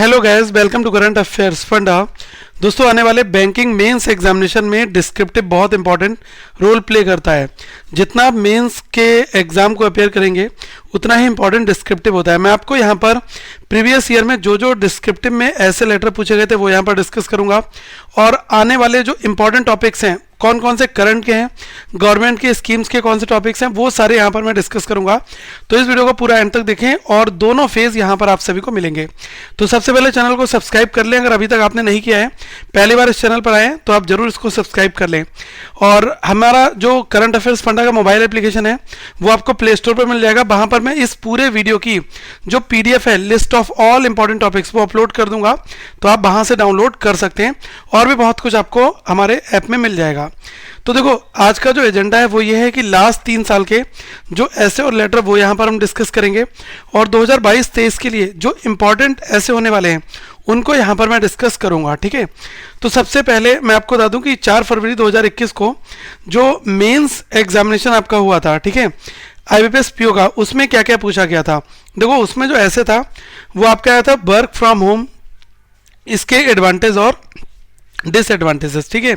Hello guys, welcome to current affairs फंडा। दोस्तों, आने वाले बैंकिंग मेंस एग्जामिनेशन में डिस्क्रिप्टिव बहुत इंपॉर्टेंट रोल प्ले करता है। जितना आप मेंस के एग्जाम को अपेयर करेंगे उतना ही इंपॉर्टेंट डिस्क्रिप्टिव होता है। मैं आपको यहाँ पर प्रीवियस ईयर में जो डिस्क्रिप्टिव में ऐसे लेटर पूछे गए थे वो यहाँ पर डिस्कस करूंगा, और आने वाले जो इंपॉर्टेंट टॉपिक्स हैं, कौन कौन से करंट के हैं, गवर्नमेंट के स्कीम्स के कौन से टॉपिक्स हैं, वो सारे यहाँ पर मैं डिस्कस करूंगा। तो इस वीडियो को पूरा एंड तक देखें और दोनों फेज यहाँ पर आप सभी को मिलेंगे। तो सबसे पहले चैनल को सब्सक्राइब कर लें, अगर अभी तक आपने नहीं किया है, पहली बार इस चैनल पर आए तो आप जरूर इसको सब्सक्राइब कर लें। और हमारा जो करंट अफेयर्स फंडा का मोबाइल एप्लीकेशन है वो आपको प्ले स्टोर पर मिल जाएगा। वहाँ पर मैं इस पूरे वीडियो की जो PDF है, list of all important topics, वो अपलोड कर दूंगा, तो आप वहाँ से डाउनलोड कर सकते हैं और भी बहुत कुछ आपको हमारे ऐप में मिल जाएगा। तो देखो, आज का जो एजेंडा है वो ये है कि लास्ट 3 साल के जो ऐसे और लेटर वो यहाँ पर हम डिस्कस करेंगे, और 2022-23 के लिए जो इंपॉर्टेंट ऐसे होने वाले हैं उनको यहाँ पर मैं डिस्कस करूँगा। ठीक है, तो सबसे पहले मैं आपको बता दूँ कि 4 फरवरी 2021 को जो मेंस एग्जामिनेशन आपका हुआ था, ठीक है, IBPS PO का, उसमें क्या क्या पूछा गया था। देखो, उसमें जो ऐसे था वो आपका आया था वर्क फ्रॉम होम, इसके एडवांटेज और डिसएडवांटेजेस। ठीक है,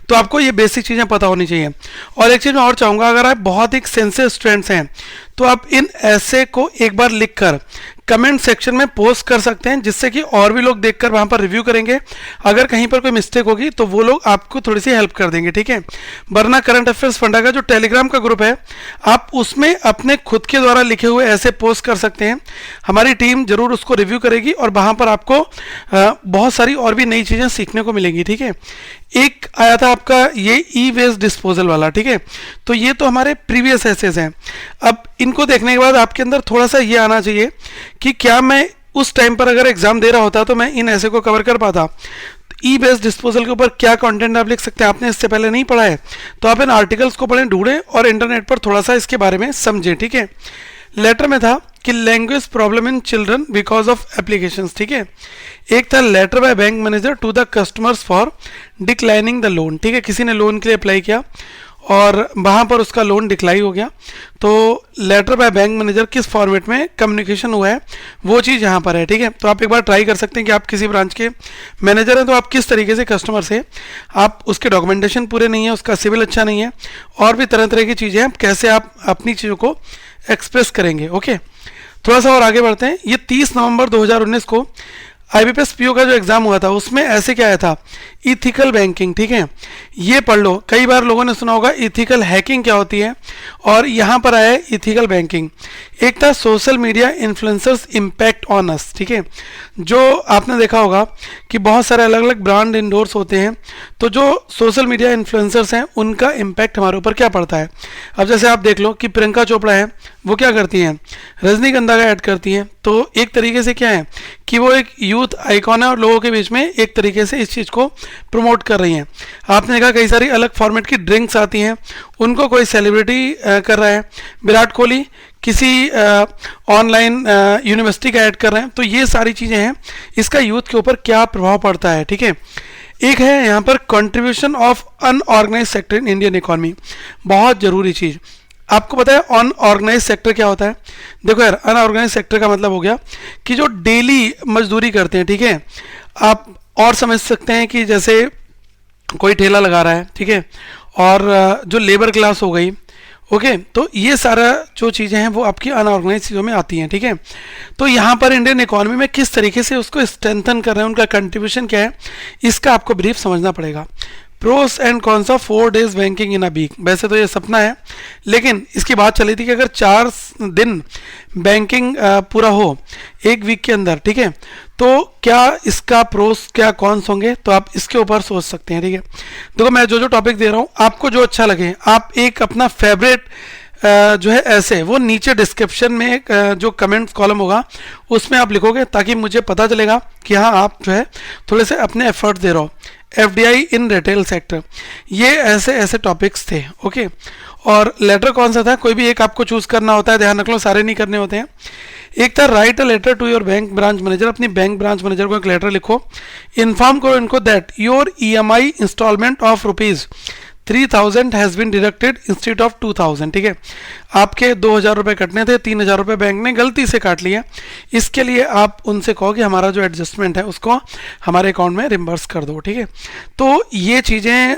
तो आपको ये बेसिक चीज़ें पता होनी चाहिए। और एक चीज़ मैं और चाहूँगा, अगर आप बहुत ही सेंसिटिव स्टूडेंट्स हैं तो आप इन ऐसे को एक बार लिखकर कमेंट सेक्शन में पोस्ट कर सकते हैं, जिससे कि और भी लोग देखकर वहाँ पर रिव्यू करेंगे। अगर कहीं पर कोई मिस्टेक होगी तो वो लोग आपको थोड़ी सी हेल्प कर देंगे। ठीक है, वरना करंट अफेयर्स फंडा का जो टेलीग्राम का ग्रुप है, आप उसमें अपने खुद के द्वारा लिखे हुए ऐसे पोस्ट कर सकते हैं। हमारी टीम जरूर उसको रिव्यू करेगी और वहाँ पर आपको बहुत सारी और भी नई चीज़ें सीखने को मिलेंगी। ठीक है, एक आया था आपका ये ई-वेस्ट डिस्पोजल वाला। ठीक है, तो ये तो हमारे प्रीवियस एसेस हैं। अब इनको देखने के बाद आपके अंदर थोड़ा सा ये आना चाहिए कि क्या मैं उस टाइम पर अगर एग्जाम दे रहा होता तो मैं इन ऐसे को कवर कर पाता। ई वेस्ट डिस्पोजल के ऊपर क्या कंटेंट आप लिख सकते हैं, आपने इससे पहले नहीं पढ़ा है तो आप इन आर्टिकल्स को पढ़ें, ढूंढें और इंटरनेट पर थोड़ा सा इसके बारे में समझें। ठीक है, लेटर में था कि language problem in children because of applications. ठीक है, एक था letter by bank manager to the customers for declining the loan. ठीक है, किसी ने लोन के लिए अप्लाई किया और वहाँ पर उसका लोन डिक्लाइन हो गया, तो लेटर बाय बैंक मैनेजर किस फॉर्मेट में कम्युनिकेशन हुआ है वो चीज़ यहाँ पर है। ठीक है, तो आप एक बार ट्राई कर सकते हैं कि आप किसी ब्रांच के मैनेजर हैं तो आप किस तरीके से कस्टमर से, आप उसके डॉक्यूमेंटेशन पूरे नहीं है, उसका सिविल अच्छा नहीं है, और भी तरह तरह की चीज़ें हैं, कैसे आप अपनी चीज़ों को एक्सप्रेस करेंगे। ओके, थोड़ा सा और आगे बढ़ते हैं। ये 30 नवंबर 2019 को IBPS PO का जो एग्जाम हुआ था उसमें ऐसे क्या आया था, इथिकल बैंकिंग। ठीक है, ये पढ़ लो, कई बार लोगों ने सुना होगा इथिकल हैकिंग क्या होती है, और यहाँ पर आया है इथिकल बैंकिंग। एक था social media influencers impact on us. ठीक है, जो आपने देखा होगा कि बहुत सारे अलग अलग ब्रांड इंडोर्स होते हैं, तो जो सोशल मीडिया इन्फ्लुएंसर्स हैं उनका इम्पैक्ट हमारे ऊपर क्या पड़ता है। अब जैसे आप देख लो कि प्रियंका चोपड़ा है, वो क्या करती हैं, रजनीगंधा का ऐड करती हैं, तो एक तरीके से क्या है कि वो एक यूथ आइकॉन है और लोगों के बीच में एक तरीके से इस चीज़ को प्रमोट कर रही हैं। आपने देखा कई सारी अलग फॉर्मेट की ड्रिंक्स आती हैं, उनको कोई सेलिब्रिटी कर रहा है, विराट कोहली किसी ऑनलाइन यूनिवर्सिटी का ऐड कर रहे हैं, तो ये सारी चीज़ें हैं, इसका यूथ के ऊपर क्या प्रभाव पड़ता है। ठीक है, एक है यहाँ पर contribution of unorganised sector in Indian economy, बहुत ज़रूरी चीज़। आपको पता है अनऑर्गेनाइज सेक्टर क्या होता है। देखो यार, अनऑर्गेनाइज सेक्टर का मतलब हो गया कि जो डेली मजदूरी करते हैं। ठीक है, आप और समझ सकते हैं कि जैसे कोई ठेला लगा रहा है, ठीक है, और जो लेबर क्लास हो गई, ओके, तो ये सारा जो चीज़ें हैं वो आपकी अनऑर्गेनाइज चीज़ों में आती हैं। ठीक है, तो यहाँ पर इंडियन इकोनॉमी में किस तरीके से उसको स्ट्रेंथन कर रहे हैं, उनका कंट्रीब्यूशन क्या है, इसका आपको ब्रीफ समझना पड़ेगा। Pros and cons of 4 days banking in a week. वैसे तो ये सपना है, लेकिन इसकी बात चली थी कि अगर 4 दिन बैंकिंग पूरा हो एक वीक के अंदर, ठीक है, तो क्या इसका प्रोस क्या कॉन्स होंगे, तो आप इसके ऊपर सोच सकते हैं। ठीक है, देखो मैं जो टॉपिक दे रहा हूँ आपको जो अच्छा लगे, आप एक अपना फेवरेट जो है ऐसे वो नीचे डिस्क्रिप्शन में एक जो कमेंट्स कॉलम होगा उसमें आप लिखोगे, ताकि मुझे पता चलेगा कि हाँ आप जो है थोड़े से अपने एफर्ट दे रहे हो। FDI इन रिटेल सेक्टर, ये ऐसे ऐसे टॉपिक्स थे। ओके, और लेटर कौन सा था, कोई भी एक आपको चूज करना होता है, ध्यान रख लो, सारे नहीं करने होते हैं। एक था write a letter to your bank branch manager, अपनी बैंक ब्रांच मैनेजर को एक लेटर लिखो, इन्फॉर्म करो इनको that your EMI instalment of 3000 has been deducted instead of 2000, ठीक है। आपके 2000 रुपये कटने थे, 3000 रुपये बैंक ने गलती से काट लिया। इसके लिए आप उनसे कहो कि हमारा जो एडजस्टमेंट है उसको हमारे अकाउंट में रिम्बर्स कर दो, ठीक है। तो ये चीज़ें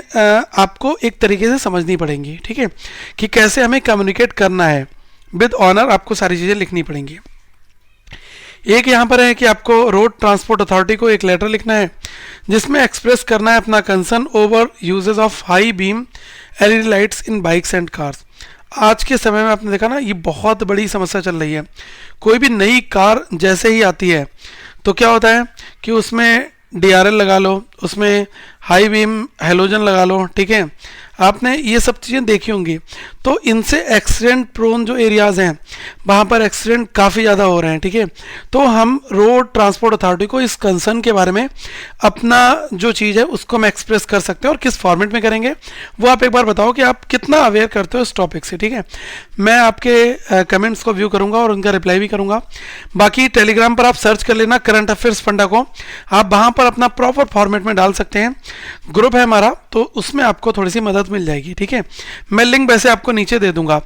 आपको एक तरीके से समझनी पड़ेंगी, ठीक है, कि कैसे हमें कम्युनिकेट करना है विद ऑनर। आपको सारी चीज़ें लिखनी पड़ेंगी। एक यहाँ पर है कि आपको रोड ट्रांसपोर्ट अथॉरिटी को एक लेटर लिखना है जिसमें एक्सप्रेस करना है अपना concern over uses of high beam LED lights in bikes and cars. आज के समय में आपने देखा ना, ये बहुत बड़ी समस्या चल रही है। कोई भी नई कार जैसे ही आती है तो क्या होता है कि उसमें DRL लगा लो, उसमें हाई बीम हेलोजन लगा लो, ठीक है। आपने ये सब चीज़ें देखी होंगी। तो इनसे एक्सीडेंट प्रोन जो एरियाज़ हैं वहाँ पर एक्सीडेंट काफ़ी ज़्यादा हो रहे हैं, ठीक है। तो हम रोड ट्रांसपोर्ट अथॉरिटी को इस कंसर्न के बारे में अपना जो चीज़ है उसको हम एक्सप्रेस कर सकते हैं। और किस फॉर्मेट में करेंगे वो आप एक बार बताओ कि आप कितना अवेयर करते हो इस टॉपिक से, ठीक है। मैं आपके कमेंट्स को व्यू करूँगा और उनका रिप्लाई भी करूँगा। बाकी टेलीग्राम पर आप सर्च कर लेना करंट अफेयर्स फंडा को, आप वहाँ पर अपना प्रॉपर फॉर्मेट में डाल सकते हैं। ग्रुप है हमारा, तो उसमें आपको थोड़ी सी मदद मिल जाएगी, ठीक है। मैं लिंक वैसे आपको नीचे दे दूंगा।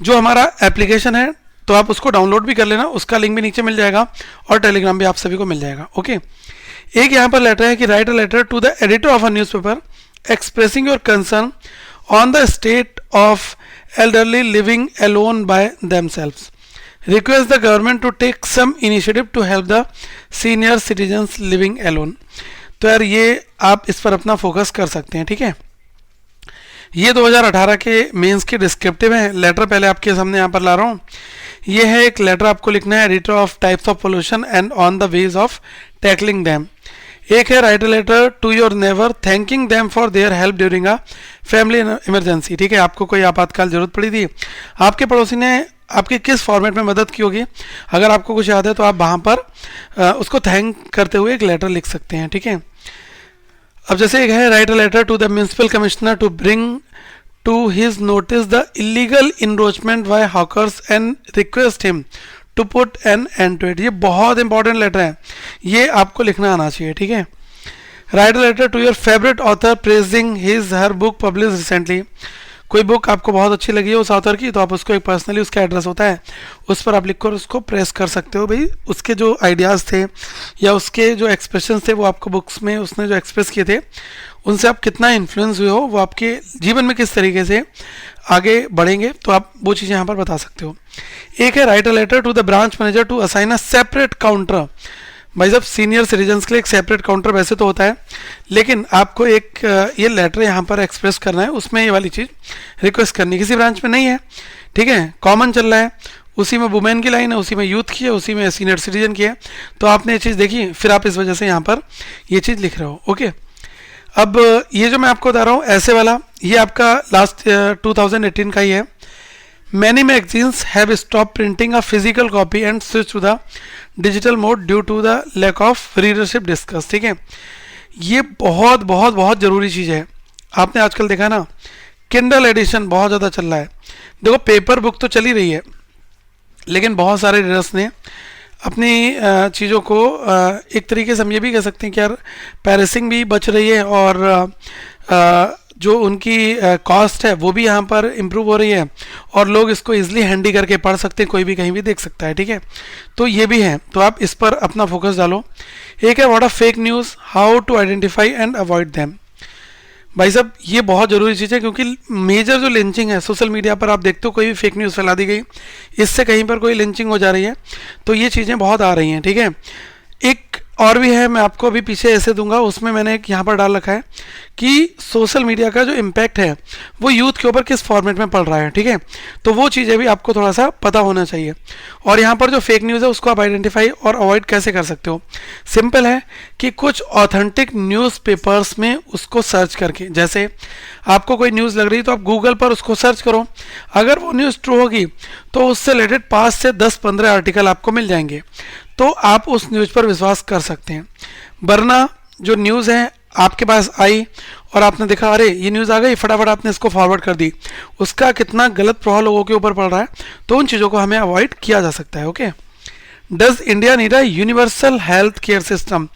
जो हमारा एप्लीकेशन है तो आप उसको डाउनलोड भी कर लेना, उसका लिंक भी नीचे मिल जाएगा और टेलीग्राम भी आप सभी को मिल जाएगा, ओके। एक यहाँ पर लेटर है कि write a letter to the editor of a newspaper expressing your concern on the state of elderly living alone by themselves, request the government to take some initiative to help the senior citizens living alone. तो यार ये आप इस पर अपना focus कर सकते हैं, ठीक है। ये 2018 के मेंस के डिस्क्रिप्टिव हैं। लेटर पहले आपके सामने यहाँ पर ला रहा हूँ। ये है एक लेटर, आपको लिखना है editor of types of pollution and on the ways of tackling them. एक है write a letter to your neighbour thanking them for their help during a family emergency, ठीक है। आपको कोई आपातकाल जरूरत पड़ी थी, आपके पड़ोसी ने आपकी किस फॉर्मेट में मदद की होगी, अगर आपको कुछ याद है तो आप वहाँ पर उसको थैंक करते हुए एक लेटर लिख सकते हैं, ठीक है। अब जैसे एक है write a letter to the municipal commissioner to bring to his notice the illegal encroachment by hawkers and request him to put an end to it. ये बहुत इंपॉर्टेंट लेटर है, ये आपको लिखना आना चाहिए, ठीक है। Write a letter to your favourite author praising his her book publish recently. कोई बुक आपको बहुत अच्छी लगी है उस ऑथर की, तो आप उसको एक पर्सनली, उसका एड्रेस होता है उस पर आप लिखकर उसको प्रेस कर सकते हो। भाई उसके जो आइडियाज़ थे या उसके जो एक्सप्रेशंस थे वो आपको बुक्स में उसने जो एक्सप्रेस किए थे उनसे आप कितना इन्फ्लुएंस हुए हो, वो आपके जीवन में किस तरीके से आगे बढ़ेंगे, तो आप वो चीज़ें यहाँ पर बता सकते हो। एक है write a letter to the branch manager to assign a separate counter. भाई साहब सीनियर सिटीजन्स के लिए एक सेपरेट काउंटर वैसे तो होता है, लेकिन आपको एक ये लेटर यहाँ पर एक्सप्रेस करना है, उसमें ये वाली चीज़ रिक्वेस्ट करनी। किसी ब्रांच में नहीं है, ठीक है, कॉमन चल रहा है, उसी में वुमेन की लाइन है, उसी में यूथ की है, उसी में सीनियर सिटीजन की है, तो आपने ये चीज़ देखी, फिर आप इस वजह से यहाँ पर ये चीज़ लिख रहे हो, ओके। अब ये जो मैं आपको बता रहा हूँ ऐसे वाला, ये आपका लास्ट 2018 का ही है। Many magazines have stopped printing a physical copy and switched to the digital mode due to the lack of readership discuss, ठीक है। ये बहुत बहुत बहुत ज़रूरी चीज़ है। आपने आजकल देखा ना, किंडल एडिशन बहुत ज़्यादा चल रहा है। देखो पेपर बुक तो चली रही है, लेकिन बहुत सारे रीडर्स ने अपनी चीज़ों को एक तरीके से हम ये भी कह सकते हैं कि यार पैरेसिंग भी बच रही है और जो उनकी कॉस्ट है वो भी यहाँ पर इम्प्रूव हो रही है और लोग इसको इजीली हैंडी करके पढ़ सकते हैं, कोई भी कहीं भी देख सकता है, ठीक है। तो ये भी है, तो आप इस पर अपना फोकस डालो। एक है what are fake news, how to identify and avoid them. भाई साहब ये बहुत ज़रूरी चीज़ है, क्योंकि मेजर जो लिंचिंग है सोशल मीडिया पर, आप देखते हो कोई भी फेक न्यूज़ फैला दी गई, इससे कहीं पर कोई लिंचिंग हो जा रही है, तो ये चीज़ें बहुत आ रही हैं, ठीक है। एक और भी है, मैं आपको अभी पीछे ऐसे दूंगा, उसमें मैंने एक यहाँ पर डाल रखा है कि सोशल मीडिया का जो इम्पैक्ट है वो यूथ के ऊपर किस फॉर्मेट में पड़ रहा है, ठीक है। तो वो चीज़ें भी आपको थोड़ा सा पता होना चाहिए। और यहाँ पर जो फेक न्यूज़ है उसको आप आइडेंटिफाई और अवॉइड कैसे कर सकते हो, सिंपल है कि कुछ ऑथेंटिक न्यूज़पेपर्स में उसको सर्च करके, जैसे आपको कोई न्यूज़ लग रही है तो आप गूगल पर उसको सर्च करो, अगर वो न्यूज़ ट्रू होगी तो उससे रिलेटेड 5 से 10-15 आर्टिकल आपको मिल जाएंगे, तो आप उस न्यूज़ पर विश्वास कर सकते हैं। वरना जो न्यूज़ है आपके पास आई और आपने देखा अरे ये न्यूज़ आ गई, फटाफट आपने इसको फॉरवर्ड कर दी, उसका कितना गलत प्रभाव लोगों के ऊपर पड़ रहा है, तो उन चीज़ों को हमें अवॉइड किया जा सकता है, okay. Does India need a universal health care system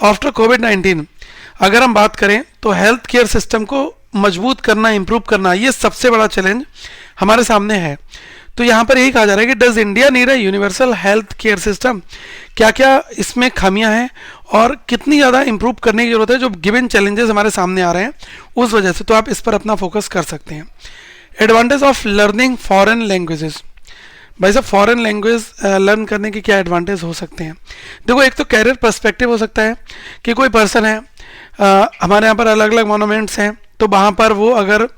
after कोविड-19। अगर हम बात करें तो हेल्थ केयर सिस्टम को मजबूत करना, इंप्रूव करना, ये सबसे बड़ा चैलेंज हमारे सामने है। तो यहाँ पर यही कहा जा रहा है कि does India need a universal health care system, क्या क्या इसमें खामियां हैं और कितनी ज़्यादा इंप्रूव करने की जरूरत है जो गिवन चैलेंजेस हमारे सामने आ रहे हैं उस वजह से। तो आप इस पर अपना फोकस कर सकते हैं। Advantage of learning foreign languages, भाई साहब फॉरेन लैंग्वेज लर्न करने के क्या एडवांटेज हो सकते हैं? देखो, एक तो कैरियर पर्सपेक्टिव हो सकता है कि कोई पर्सन है, हमारे यहाँ पर अलग अलग मोनूमेंट्स हैं, तो वहाँ पर वो अगर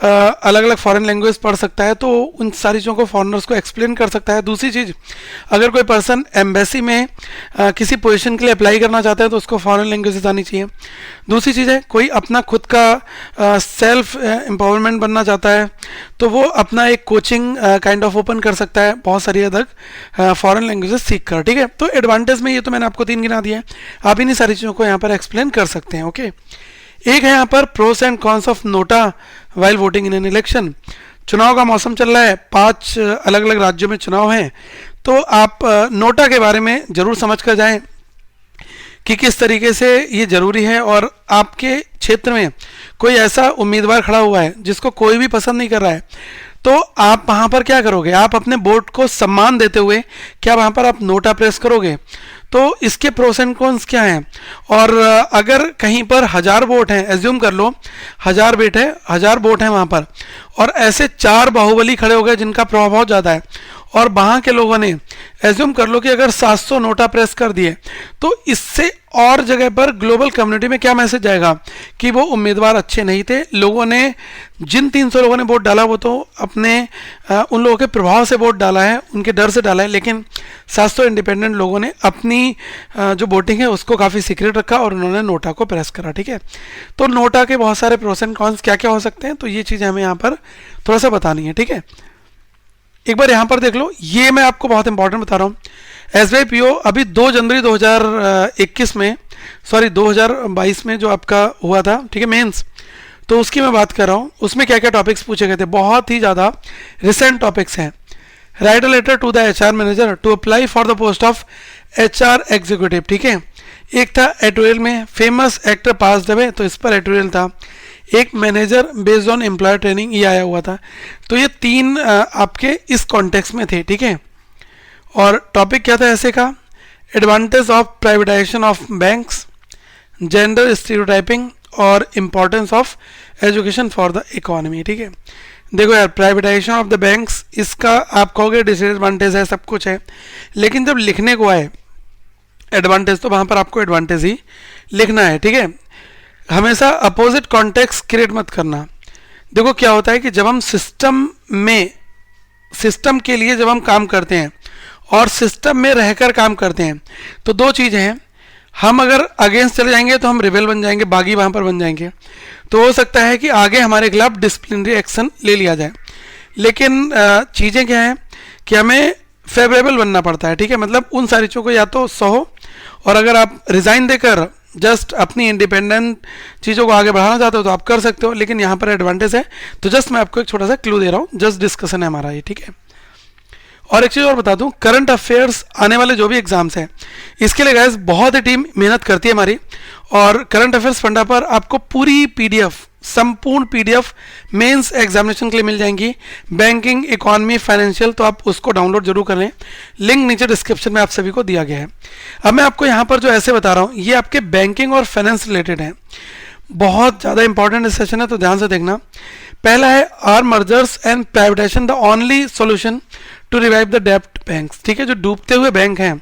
अलग अलग फॉरेन लैंग्वेज पढ़ सकता है तो उन सारी चीज़ों को फॉरेनर्स को एक्सप्लेन कर सकता है। दूसरी चीज़, अगर कोई पर्सन एम्बेसी में किसी पोजीशन के लिए अप्लाई करना चाहता है तो उसको फॉरेन लैंग्वेजेस आनी चाहिए। दूसरी चीज़ है, कोई अपना खुद का सेल्फ एम्पावरमेंट बनना चाहता है तो वो अपना एक कोचिंग काइंड ऑफ ओपन कर सकता है बहुत सारी हद तक फॉरेन लैंग्वेजेस सीख कर। ठीक है, तो एडवांटेज में ये तो मैंने आपको 3 गिना दिया है, आप इन्हीं सारी चीज़ों को यहाँ पर एक्सप्लेन कर सकते हैं। ओके, एक है यहाँ पर pros and cons of NOTA while voting in an election. चुनाव का मौसम चल रहा है, 5 अलग अलग राज्यों में चुनाव हैं, तो आप नोटा के बारे में ज़रूर समझ कर जाएं कि किस तरीके से ये ज़रूरी है। और आपके क्षेत्र में कोई ऐसा उम्मीदवार खड़ा हुआ है जिसको कोई भी पसंद नहीं कर रहा है, तो आप वहाँ पर क्या करोगे? आप अपने वोट को सम्मान देते हुए क्या वहाँ पर आप नोटा प्रेस करोगे? तो इसके प्रोस एंड कॉन्स क्या हैं? और अगर कहीं पर 1000 वोट हैं, एज्यूम कर लो 1000 वोट हैं वहाँ पर, और ऐसे 4 बाहुबली खड़े हो गए जिनका प्रभाव बहुत ज़्यादा है, और वहाँ के लोगों ने एज्यूम कर लो कि अगर 700 नोटा प्रेस कर दिए, तो इससे और जगह पर ग्लोबल कम्युनिटी में क्या मैसेज जाएगा कि वो उम्मीदवार अच्छे नहीं थे। लोगों ने, जिन 300 लोगों ने वोट डाला वो तो अपने उन लोगों के प्रभाव से वोट डाला है, उनके डर से डाला है, लेकिन 700 इंडिपेंडेंट लोगों ने अपनी जो वोटिंग है उसको काफ़ी सीक्रेट रखा और उन्होंने नोटा को प्रेस करा। ठीक है, तो नोटा के बहुत सारे प्रोस एंड कॉन्स क्या क्या हो सकते हैं, तो ये चीज़ें हमें यहाँ पर थोड़ा सा बतानी है। ठीक है, एक बार यहाँ पर देख लो, ये मैं आपको बहुत इंपॉर्टेंट बता रहा हूँ। SBIPO अभी 2 जनवरी 2021 में, सॉरी 2022 में जो आपका हुआ था, ठीक है, मेंस, तो उसकी मैं बात कर रहा हूँ। उसमें क्या क्या टॉपिक्स पूछे गए थे, बहुत ही ज़्यादा रिसेंट टॉपिक्स हैं। Write a letter to the HR manager to apply for the post of HR executive. ठीक है, एक था एटोरियल में फेमस एक्टर पास अवे, तो इस पर एटोरियल था। एक manager based on employer training, ये आया हुआ था। तो ये 3 आपके इस कॉन्टेक्स्ट में थे। ठीक है, और टॉपिक क्या था ऐसे का? Advantage of privatisation of banks, gender stereotyping और importance of education for the economy. ठीक है, देखो यार, प्राइवेटाइजेशन ऑफ द बैंक्स, इसका आप कहोगे डिसएडवांटेज है, सब कुछ है, लेकिन जब लिखने को आए एडवांटेज, तो वहाँ पर आपको एडवांटेज ही लिखना है। ठीक है, हमेशा अपोजिट कॉन्टेक्स्ट क्रिएट मत करना। देखो क्या होता है कि जब हम सिस्टम के लिए जब हम काम करते हैं और सिस्टम में रहकर काम करते हैं, तो 2 चीज़ें हैं। हम अगर अगेंस्ट चले जाएंगे तो हम रिबेल बन जाएंगे, बागी वहाँ पर बन जाएंगे, तो हो सकता है कि आगे हमारे खिलाफ डिसिप्लिनरी एक्शन ले लिया जाए। लेकिन चीज़ें क्या हैं कि हमें फेवरेबल बनना पड़ता है। ठीक है, मतलब उन सारी चीज़ों को या तो सहो, और अगर आप रिज़ाइन देकर जस्ट अपनी इंडिपेंडेंट चीज़ों को आगे बढ़ाना चाहते हो तो आप कर सकते हो, लेकिन यहाँ पर एडवांटेज है। तो जस्ट मैं आपको एक छोटा सा क्लू दे रहा हूँ, जस्ट डिस्कशन है हमारा ये। ठीक है, और एक चीज़ और बता दूं, करंट अफेयर्स आने वाले जो भी एग्जाम्स हैं, इसके लिए गाइस बहुत ही टीम मेहनत करती है हमारी, और करंट अफेयर्स फंडा पर आपको पूरी PDF, संपूर्ण PDF मेंस एग्जामिनेशन के लिए मिल जाएंगी, बैंकिंग, इकोनॉमी, फाइनेंशियल, तो आप उसको डाउनलोड जरूर कर लें। लिंक नीचे डिस्क्रिप्शन में आप सभी को दिया गया है। अब मैं आपको यहाँ पर जो ऐसे बता रहा हूँ, ये आपके बैंकिंग और फाइनेंस रिलेटेड है, बहुत ज़्यादा इंपॉर्टेंट सेशन है, तो ध्यान से देखना। पहला है, are mergers and privatisation the only solution to revive the डेप्ट बैंक्स। ठीक है, जो डूबते हुए बैंक हैं,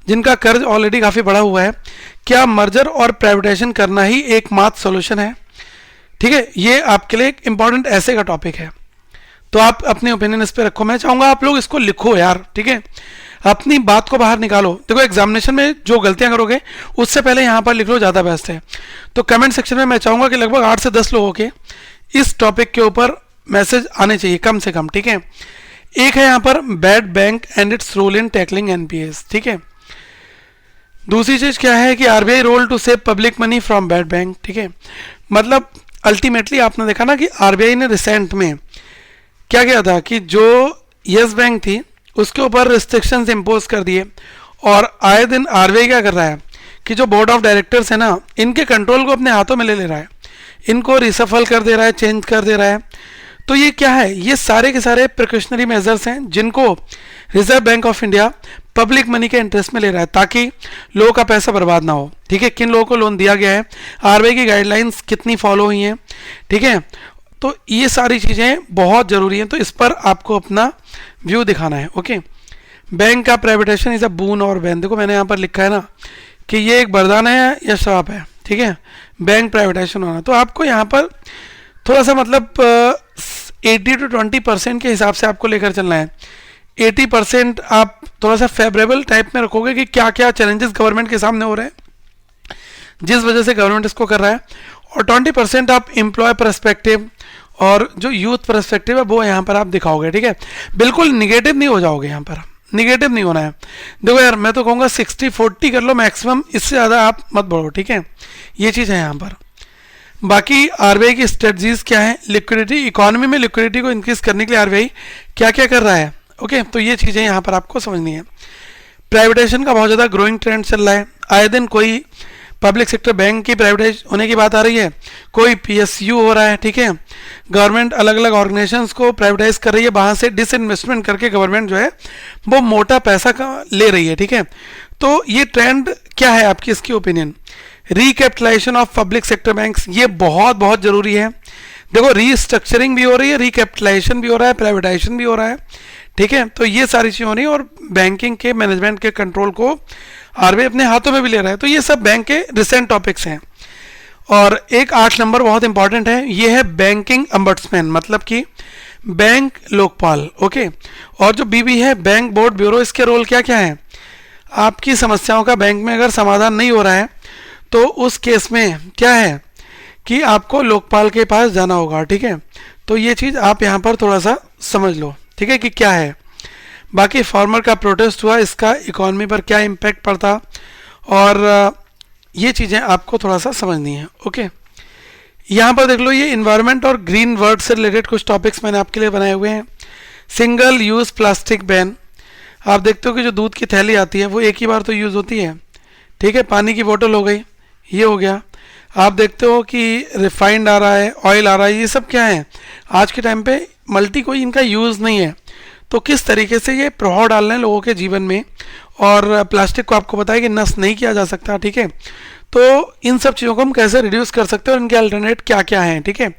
जिनका कर्ज ऑलरेडी काफ़ी बढ़ा हुआ है, क्या मर्जर और प्राइवेटाइजेशन करना ही एकमात्र सोल्यूशन है? ठीक है, ये आपके लिए एक इंपॉर्टेंट ऐसे का टॉपिक है, तो आप अपने ओपिनियन इस पर रखो। मैं चाहूँगा आप लोग इसको लिखो यार। ठीक है, अपनी बात को बाहर निकालो। देखो, एग्जामिनेशन में जो गलतियां करोगे उससे पहले यहाँ पर लिख लो, ज़्यादा बेस्ट है। तो कमेंट सेक्शन में मैं चाहूँगा कि लगभग 8 से 10 लोगों के इस टॉपिक के ऊपर मैसेज आने चाहिए कम से कम। ठीक है, एक है यहाँ पर bad bank and its role in tackling NPAs। ठीक है, दूसरी चीज क्या है कि RBI role to save public money from bad bank. ठीक है, मतलब अल्टीमेटली आपने देखा ना कि RBI ने रिसेंट में क्या किया था कि जो येस बैंक थी उसके ऊपर रिस्ट्रिक्शंस इम्पोज कर दिए, और आए दिन RBI क्या कर रहा है कि जो बोर्ड ऑफ डायरेक्टर्स है ना, इनके कंट्रोल को अपने हाथों में ले ले रहा है। इनको रिसफल कर दे रहा है, चेंज कर दे रहा है। तो ये क्या है, ये सारे के सारे प्रिकॉशनरी मेजर्स हैं जिनको reserve bank of India public money के इंटरेस्ट में ले रहा है ताकि लोगों का पैसा बर्बाद ना हो। ठीक है, किन लोगों को लोन दिया गया है, आरबीआई की गाइडलाइंस कितनी फॉलो हुई हैं। ठीक है, तो ये सारी चीज़ें बहुत ज़रूरी हैं, तो इस पर आपको अपना व्यू दिखाना है। ओके, बैंक का प्राइवेटाइजेशन इज अ बून और बैन। देखो मैंने यहाँ पर लिखा है ना कि ये एक वरदान है या श्राप है। ठीक है, बैंक प्राइवेटाइजेशन होना, तो आपको यहाँ पर थोड़ा सा मतलब 80 to 20% के हिसाब से आपको लेकर चलना है। 80% आप थोड़ा सा फेवरेबल टाइप में रखोगे कि क्या क्या चैलेंजेस गवर्नमेंट के सामने हो रहे हैं जिस वजह से गवर्नमेंट इसको कर रहा है, और 20% आप एम्प्लॉय पर्सपेक्टिव और जो यूथ पर्सपेक्टिव है वो यहाँ पर आप दिखाओगे। ठीक है, बिल्कुल निगेटिव नहीं हो जाओगे, यहाँ पर निगेटिव नहीं होना है। देखो यार, मैं तो कहूँगा 60-40 कर लो मैक्सिमम, इससे ज़्यादा आप मत बढ़ो। ठीक है, ये चीज़ है यहाँ पर। बाकी आरबीआई की स्ट्रेटजीज क्या है, लिक्विडिटी, इकोनॉमी में लिक्विडिटी को इंक्रीज करने के लिए आरबीआई क्या क्या कर रहा है। ओके, तो ये चीज़ें यहाँ पर आपको समझनी है। प्राइवेटाइजेशन का बहुत ज़्यादा ग्रोइंग ट्रेंड चल रहा है, आए दिन कोई पब्लिक सेक्टर बैंक की प्राइवेटाइज होने की बात आ रही है, कोई पीएसयू हो रहा है। ठीक है, गवर्नमेंट अलग अलग ऑर्गेनाइजेशंस को प्राइवेटाइज कर रही है, वहाँ से डिसइन्वेस्टमेंट करके गवर्नमेंट जो है वो मोटा पैसा ले रही है। ठीक है, तो ये ट्रेंड क्या है आपकी, इसकी opinion. Recapitalisation of public sector banks, ये बहुत बहुत ज़रूरी है। देखो रीस्ट्रक्चरिंग भी हो रही है, रिकैपिटलाइजेशन भी हो रहा है, प्राइवेटाइजेशन भी हो रहा है। ठीक है, तो ये सारी चीज़ें हो रही है और बैंकिंग के मैनेजमेंट के कंट्रोल को आरबीआई अपने हाथों में भी ले रहा है। तो ये सब बैंक के रिसेंट टॉपिक्स हैं। और एक 8 नंबर बहुत इंपॉर्टेंट है, ये है बैंकिंग अम्बड्समैन, मतलब कि बैंक लोकपाल। ओके, और जो बीबी है बैंक बोर्ड ब्यूरो, इसके रोल क्या क्या है। आपकी समस्याओं का बैंक में अगर समाधान नहीं हो रहा है तो उस केस में क्या है कि आपको लोकपाल के पास जाना होगा। ठीक है, तो ये चीज़ आप यहाँ पर थोड़ा सा समझ लो। ठीक है, कि क्या है। बाकी फार्मर का प्रोटेस्ट हुआ, इसका इकोनॉमी पर क्या इम्पैक्ट पड़ता, और ये चीज़ें आपको थोड़ा सा समझनी है। ओके, यहाँ पर देख लो, ये इन्वायरमेंट और ग्रीन वर्ड से रिलेटेड कुछ टॉपिक्स मैंने आपके लिए बनाए हुए हैं। सिंगल यूज़ प्लास्टिक बैन, आप देखते हो कि जो दूध की थैली आती है वो एक ही बार तो यूज़ होती है। ठीक है, पानी की बोतल हो गई, ये हो गया। आप देखते हो कि रिफाइंड आ रहा है, ऑयल आ रहा है, ये सब क्या है आज के टाइम पे मल्टी कोई इनका यूज़ नहीं है। तो किस तरीके से ये प्रभाव डाल रहे हैं लोगों के जीवन में, और प्लास्टिक को आपको बताया कि नष्ट नहीं किया जा सकता। ठीक है, तो इन सब चीज़ों को हम कैसे रिड्यूस कर सकते हैं और इनके अल्टरनेट क्या क्या हैं। ठीक है,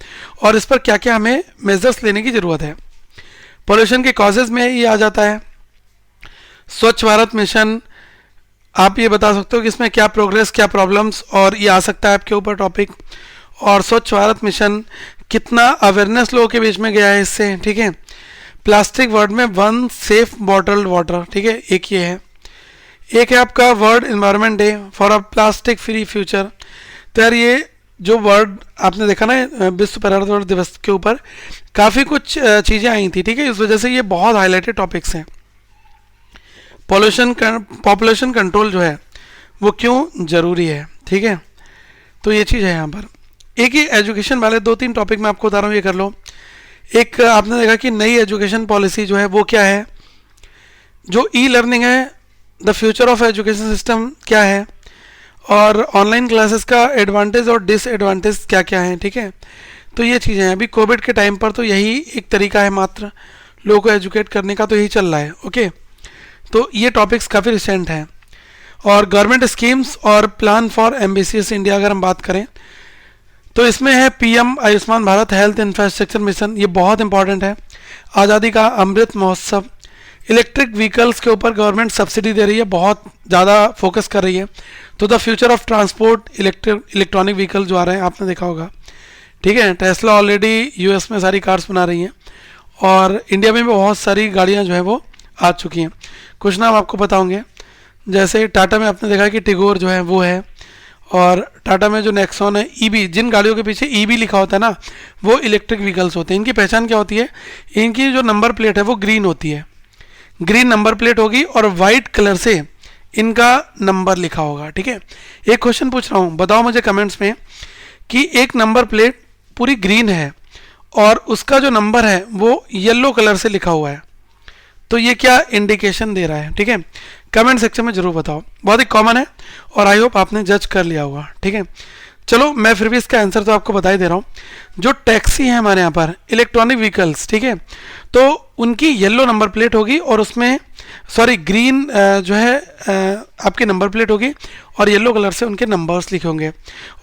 और इस पर क्या क्या हमें मेजर्स लेने की ज़रूरत है। पोल्यूशन के कॉजेज़ में ये आ जाता है। स्वच्छ भारत मिशन, आप ये बता सकते हो कि इसमें क्या प्रोग्रेस, क्या प्रॉब्लम्स, और ये आ सकता है आपके ऊपर टॉपिक। और स्वच्छ भारत मिशन कितना अवेयरनेस लोगों के बीच में गया है इससे। ठीक है, प्लास्टिक वर्ड में 1 सेफ बॉटल्ड वाटर। ठीक है, एक ये है। एक है आपका world environment day for a plastic free future. तो यार ये जो वर्ड आपने देखा ना विश्व पर्यावरण दिवस के ऊपर काफ़ी कुछ चीज़ें आई थी। ठीक है, इस वजह से ये बहुत हाईलाइटेड टॉपिक्स हैं। पॉपुलेशन कंट्रोल जो है वो क्यों ज़रूरी है। ठीक है, तो ये चीज़ है यहाँ पर। एक ही एजुकेशन वाले 2-3 टॉपिक मैं आपको बता रहा हूँ, ये कर लो। एक आपने देखा कि नई एजुकेशन पॉलिसी जो है वो क्या है, जो ई लर्निंग है, the future of education system क्या है, और ऑनलाइन क्लासेस का एडवांटेज और डिसएडवांटेज क्या क्या है। ठीक है, तो ये चीज़ें हैं। अभी कोविड के टाइम पर तो यही एक तरीका है मात्र लोगों को एजुकेट करने का, तो यही चल रहा है। ओके, तो ये टॉपिक्स काफ़ी रिसेंट हैं। और गवर्नमेंट स्कीम्स और प्लान फॉर एम्बिशियस इंडिया अगर हम बात करें तो इसमें है PM Ayushman Bharat health infrastructure mission, ये बहुत इंपॉर्टेंट है। आज़ादी का अमृत महोत्सव, इलेक्ट्रिक व्हीकल्स के ऊपर गवर्नमेंट सब्सिडी दे रही है, बहुत ज़्यादा फोकस कर रही है। तो the future of transport, electronic vehicle जो आ रहे हैं आपने देखा होगा। ठीक है, टेस्ला ऑलरेडी यूएस में सारी कार्स बना रही हैं और इंडिया में भी बहुत सारी गाड़ियाँ जो है वो आ चुकी हैं। कुछ नाम आपको बताऊंगे, जैसे टाटा में आपने देखा कि टिगोर जो है वो है, और टाटा में जो नेक्सॉन है, ईबी, जिन गाड़ियों के पीछे ईबी लिखा होता है ना वो इलेक्ट्रिक व्हीकल्स होते हैं। इनकी पहचान क्या होती है, इनकी जो नंबर प्लेट है वो ग्रीन होती है, ग्रीन नंबर प्लेट होगी और वाइट कलर से इनका नंबर लिखा होगा। ठीक है, एक क्वेश्चन पूछ रहा हूँ, बताओ मुझे कमेंट्स में कि एक नंबर प्लेट पूरी ग्रीन है और उसका जो नंबर है वो येलो कलर से लिखा हुआ है, तो ये क्या इंडिकेशन दे रहा है। ठीक है, कमेंट सेक्शन में जरूर बताओ, बहुत ही कॉमन है और आई होप आपने जज कर लिया होगा। ठीक है, चलो मैं फिर भी इसका आंसर तो आपको बता ही दे रहा हूँ। जो टैक्सी है हमारे यहाँ पर इलेक्ट्रॉनिक व्हीकल्स, ठीक है, तो उनकी येलो नंबर प्लेट होगी और उसमें सॉरी ग्रीन जो है आपकी नंबर प्लेट होगी और येलो कलर से उनके नंबर्स लिखे होंगे।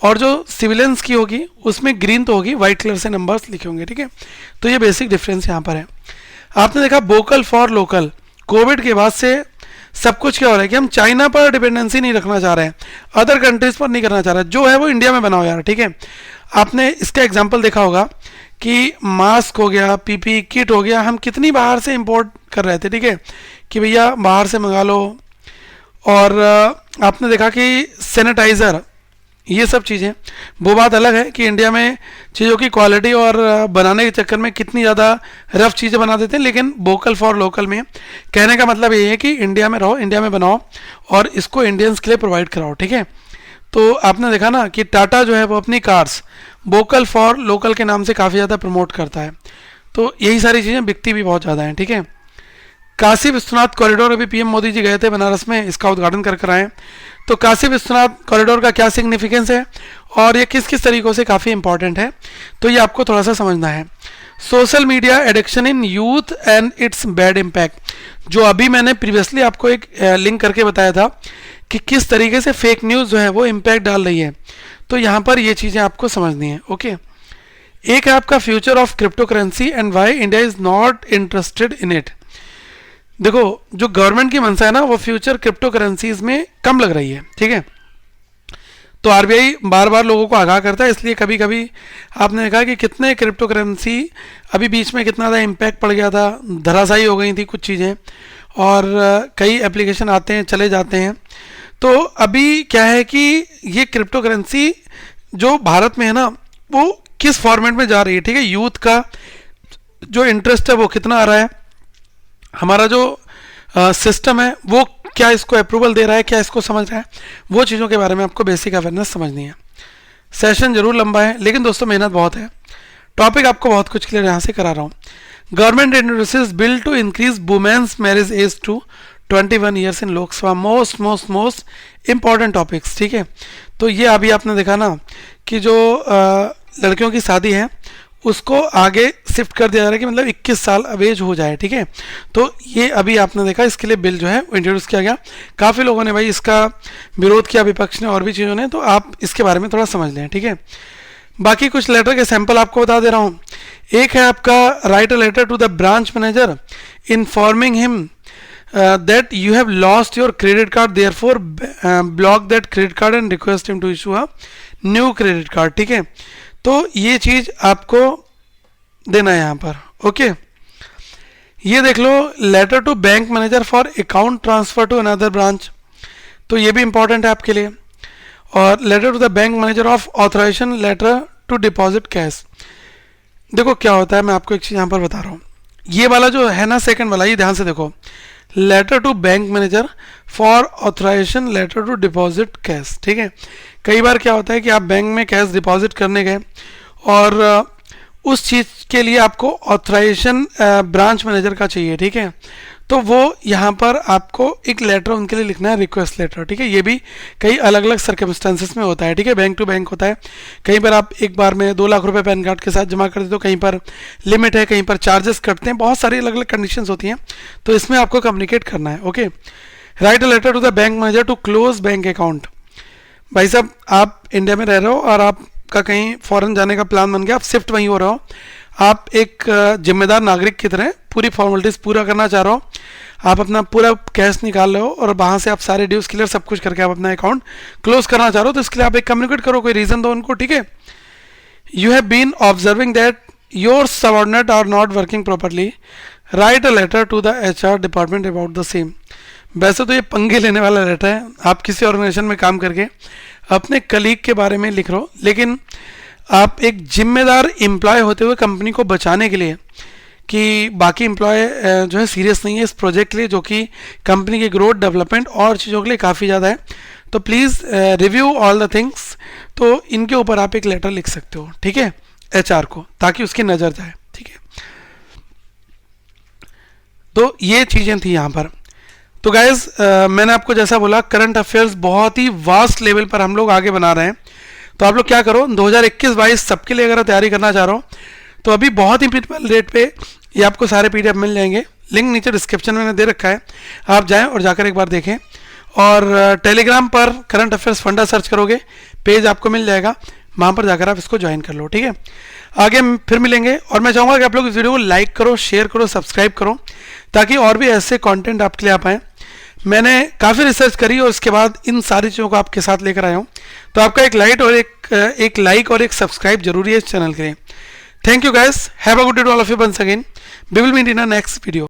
और जो सिविलियंस की होगी उसमें ग्रीन तो होगी, वाइट कलर से नंबर्स लिखे होंगे, ठीक है। तो ये बेसिक डिफरेंस यहाँ पर है। आपने देखा वोकल फॉर लोकल, कोविड के बाद से सब कुछ क्या हो रहा है कि हम चाइना पर डिपेंडेंसी नहीं रखना चाह रहे हैं, अदर कंट्रीज पर नहीं करना चाह रहे, जो है वो इंडिया में बनाओ यार, ठीक है। आपने इसका एग्जांपल देखा होगा कि मास्क हो गया, पीपी किट हो गया, हम कितनी बाहर से इंपोर्ट कर रहे थे, ठीक है, कि भैया बाहर से मंगा लो। और आपने देखा कि सैनिटाइज़र, ये सब चीज़ें, वो बात अलग है कि इंडिया में चीज़ों की क्वालिटी और बनाने के चक्कर में कितनी ज़्यादा रफ चीज़ें बना देते हैं, लेकिन वोकल फॉर लोकल में कहने का मतलब ये है कि इंडिया में रहो, इंडिया में बनाओ और इसको इंडियंस के लिए प्रोवाइड कराओ, ठीक है। तो आपने देखा ना कि टाटा जो है वो अपनी कार्स वोकल फॉर लोकल के नाम से काफ़ी ज़्यादा प्रमोट करता है। तो यही सारी चीज़ें बिकती भी बहुत ज़्यादा हैं, ठीक है। काशी विश्वनाथ कॉरिडोर अभी पीएम मोदी जी गए थे बनारस में, इसका उद्घाटन कर आए। तो काशी विश्वनाथ कॉरिडोर का क्या सिग्निफिकेंस है और ये किस किस तरीक़ों से काफ़ी इंपॉर्टेंट है, तो ये आपको थोड़ा सा समझना है। Social media addiction in youth and it's bad impact, जो अभी मैंने प्रीवियसली आपको एक लिंक करके बताया था कि किस तरीके से फेक न्यूज़ जो है वो इम्पैक्ट डाल रही है, तो यहाँ पर ये चीज़ें आपको समझनी है, ओके। एक है आपका future of crypto currency and why India is not interested in it. देखो जो गवर्नमेंट की मंशा है ना वो फ्यूचर क्रिप्टो करेंसीज में कम लग रही है, ठीक है। तो आरबीआई बार बार लोगों को आगाह करता है, इसलिए कभी कभी आपने देखा कि कितने क्रिप्टो करेंसी अभी बीच में कितना ज़्यादा इम्पैक्ट पड़ गया था, धराशायी हो गई थी कुछ चीज़ें और कई एप्लीकेशन आते हैं चले जाते हैं। तो अभी क्या है कि ये क्रिप्टो करेंसी जो भारत में है ना वो किस फॉर्मेट में जा रही है, ठीक है। यूथ का जो इंटरेस्ट है वो कितना आ रहा है, हमारा जो सिस्टम है वो क्या इसको अप्रूवल दे रहा है, क्या इसको समझ रहा है, वो चीज़ों के बारे में आपको बेसिक अवेयरनेस समझनी है। सेशन जरूर लंबा है लेकिन दोस्तों मेहनत बहुत है, टॉपिक आपको बहुत कुछ क्लियर यहाँ से करा रहा हूँ। Government introduces bill to increase women's marriage age to 21 years in Lok Sabha, most important topics, ठीक है। तो ये अभी आपने देखा ना कि जो लड़कियों की शादी है उसको आगे शिफ्ट कर दिया जा रहा है कि मतलब 21 साल अब एज हो जाए, ठीक है। तो ये अभी आपने देखा इसके लिए बिल जो है इंट्रोड्यूस किया गया। काफ़ी लोगों ने भाई इसका विरोध किया, विपक्ष ने और भी चीज़ों ने, तो आप इसके बारे में थोड़ा समझ लें, ठीक है। बाकी कुछ लेटर के सैंपल आपको बता दे रहा हूँ। एक है आपका write a letter to the branch manager informing him that you have lost your credit card, therefore block that credit card and request him to issue a new credit card, ठीक है। तो ये चीज़ आपको देना है यहाँ पर, ओके। ये देख लो letter to bank manager for account transfer to another branch, तो ये भी इंपॉर्टेंट है आपके लिए। और letter to the bank manager of authorisation letter to deposit cash. देखो क्या होता है, मैं आपको एक चीज़ यहाँ पर बता रहा हूँ। ये वाला जो है ना सेकंड वाला, ये ध्यान से देखो, letter to bank manager for authorisation letter to deposit cash, ठीक है। कई बार क्या होता है कि आप बैंक में कैश डिपॉजिट करने गए और उस चीज़ के लिए आपको ऑथराइजेशन ब्रांच मैनेजर का चाहिए, ठीक है। तो वो यहाँ पर आपको एक लेटर उनके लिए लिखना है, रिक्वेस्ट लेटर, ठीक है। ये भी कई अलग अलग सर्कमस्टांसेस में होता है, ठीक है। बैंक टू बैंक होता है, कहीं पर आप एक बार में 2 लाख रुपए पैन कार्ड के साथ जमा कर देते हो, कहीं पर लिमिट है, कहीं पर चार्जेस कटते हैं, बहुत सारी अलग अलग कंडीशंस होती हैं। तो इसमें आपको कम्युनिकेट करना है, okay. Write a letter to the bank manager to close bank account. भाई साहब आप इंडिया में रह रहे हो और आपका कहीं फॉरेन जाने का प्लान बन गया, आप शिफ्ट वहीं हो रहे हो, आप एक जिम्मेदार नागरिक की तरह पूरी फॉर्मेलिटीज़ पूरा करना चाह रहे हो, आप अपना पूरा कैश निकाल रहे हो और वहाँ से आप सारे ड्यूज क्लियर सब कुछ करके आप अपना अकाउंट क्लोज करना चाह रहे हो, तो इसके लिए आप एक कम्युनिकेट करो, कोई रीज़न दो उनको, ठीक है। You have been observing that your subordinate are not working properly, write a letter to the HR department about the same. वैसे तो ये पंगे लेने वाला लेटर है, आप किसी ऑर्गेनाइजेशन में काम करके अपने कलीग के बारे में लिख रहे हो, लेकिन आप एक जिम्मेदार एम्प्लॉय होते हुए कंपनी को बचाने के लिए कि बाकी एम्प्लॉय जो है सीरियस नहीं है इस प्रोजेक्ट के लिए, जो कि कंपनी की ग्रोथ डेवलपमेंट और चीज़ों के लिए काफ़ी ज़्यादा है, तो please review all the things. तो इनके ऊपर आप एक लेटर लिख सकते हो, ठीक है, HR को, ताकि उसकी नज़र जाए, ठीक है। तो ये चीज़ें थी यहाँ पर। तो गाइज मैंने आपको जैसा बोला करंट अफेयर्स बहुत ही वास्ट लेवल पर हम लोग आगे बना रहे हैं, तो आप लोग क्या करो, 2021-22 सबके लिए अगर तैयारी करना चाह रहा हो तो अभी बहुत ही मिनिमल रेट पे ये आपको सारे PDF मिल जाएंगे। लिंक नीचे डिस्क्रिप्शन में मैंने दे रखा है, आप जाएं और जाकर एक बार देखें। और टेलीग्राम पर करंट अफेयर्स फंडा सर्च करोगे, पेज आपको मिल जाएगा, वहाँ पर जाकर आप इसको ज्वाइन कर लो। ठीक है, आगे फिर मिलेंगे। और मैं चाहूँगा कि आप लोग इस वीडियो को लाइक करो, शेयर करो, सब्सक्राइब करो, ताकि और भी ऐसे कंटेंट आपके लिए आ पाएँ। मैंने काफ़ी रिसर्च करी और उसके बाद इन सारी चीज़ों को आपके साथ लेकर आया हूँ। तो आपका एक लाइक और एक सब्सक्राइब जरूरी है इस चैनल के लिए। Thank you guys, have a good day to all of you once again. We will meet in a next video.